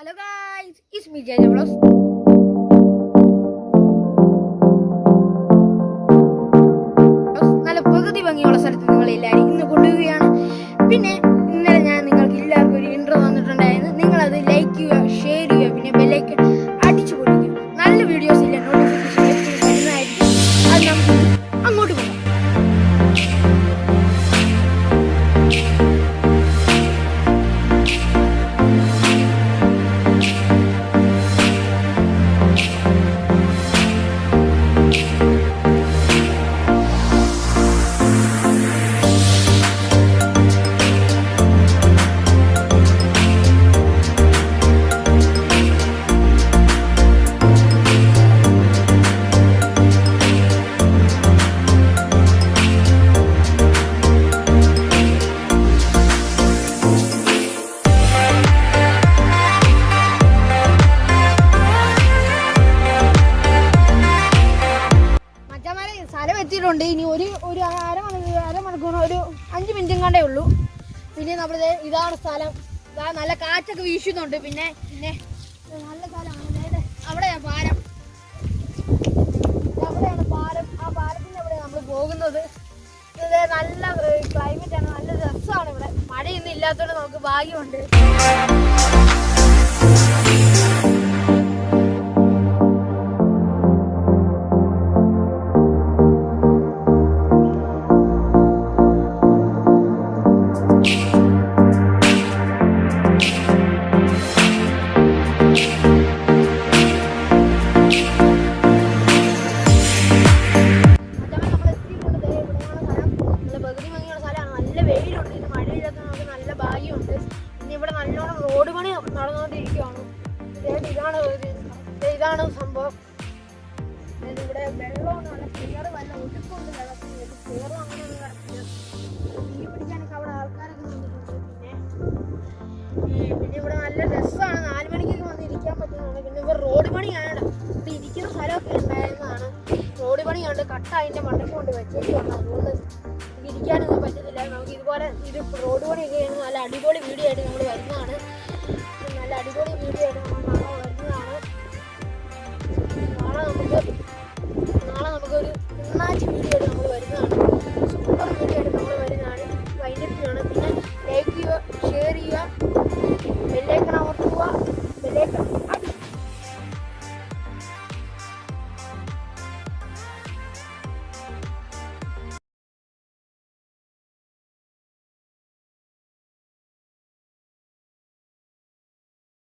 Hello guys, it's me JJ Vlogs. നല്ല പ്രകൃതി ഭംഗിയുള്ള സ്ഥലത്ത് നിങ്ങളെല്ലാവരും ഇന്ന് കൊണ്ടുപോവുകയാണ്. പിന്നെ ഇന്നലെ ഞാൻ നിങ്ങൾക്ക് എല്ലാവർക്കും ഒരു ഇൻട്രോ തന്നിട്ടുണ്ടായിരുന്നു. നിങ്ങളത് ലൈക്ക് ചെയ്യുക, ഷെയർ ചെയ്യുക, പിന്നെ ബെല്ലൈക്കൺ അടിച്ചു പൊട്ടിക്കുക. നല്ല വീഡിയോസ് ഇല്ല നോട്ടിഫിക്കേഷൻ എപ്പോഴും വരുന്നതായിരിക്കും. അത് നമുക്ക് അങ്ങോട്ട് പോകാം. സ്ഥലം എത്തിയിട്ടുണ്ട്. ഇനി ഒരു അരമണിക്കൂർ ഒരു 5 മിനിറ്റും കണ്ടേ ഉള്ളൂ. പിന്നെ നമ്മുടെ ഇതാണ് സ്ഥലം. ഇതാ നല്ല കാറ്റൊക്കെ വീശുന്നുണ്ട്. പിന്നെ നല്ല സ്ഥലമാണ്. അവിടെയാണ് പാലം. അവിടെയാണ് പാലം. ആ പാലത്തിൻ്റെ അവിടെ നമ്മൾ പോകുന്നത്. ഇത് നല്ല ക്ലൈമറ്റ് ആണ്, നല്ല രസമാണ് ഇവിടെ. മഴയൊന്നും ഇല്ലാത്തതുകൊണ്ട് നമുക്ക് ഭാഗ്യമുണ്ട്. റോഡ് പണി നടന്നുകൊണ്ടിരിക്കുകയാണ്. ഇതാണ് സംഭവം. ഇവിടെ വെള്ളമൊന്നും ക്ലിയർ വല്ല ഒഴുക്കുണ്ട്. വെള്ളത്തിൽ ക്ലിയറും അങ്ങനെയൊന്നും കിടക്കില്ല. മീൻ പിടിക്കാനൊക്കെ അവിടെ ആൾക്കാരൊക്കെ വന്നിട്ടുണ്ട്. പിന്നെ ഇവിടെ നല്ല രസമാണ്. 4 മണിക്കൊക്കെ വന്നിരിക്കാൻ പറ്റുന്നതാണ്. പിന്നെ ഇവിടെ റോഡ് പണിയാണ്. ഇവിടെ ഇരിക്കുന്ന സ്ഥലമൊക്കെ ഉണ്ടായിരുന്നതാണ്. റോഡ് പണിയുണ്ട്. കട്ട അതിൻ്റെ മണ്ടയ്ക്ക് കൊണ്ട് വെച്ചേക്കാണ്. അതുകൊണ്ട് ഇരിക്കാനൊന്നും പറ്റുന്നില്ല. നമുക്ക് ഇതുപോലെ റോഡ് പണിയൊക്കെ നല്ല അടിപൊളി വീഡിയോ ആയിട്ട് നമ്മൾ വരുന്നതാണ്.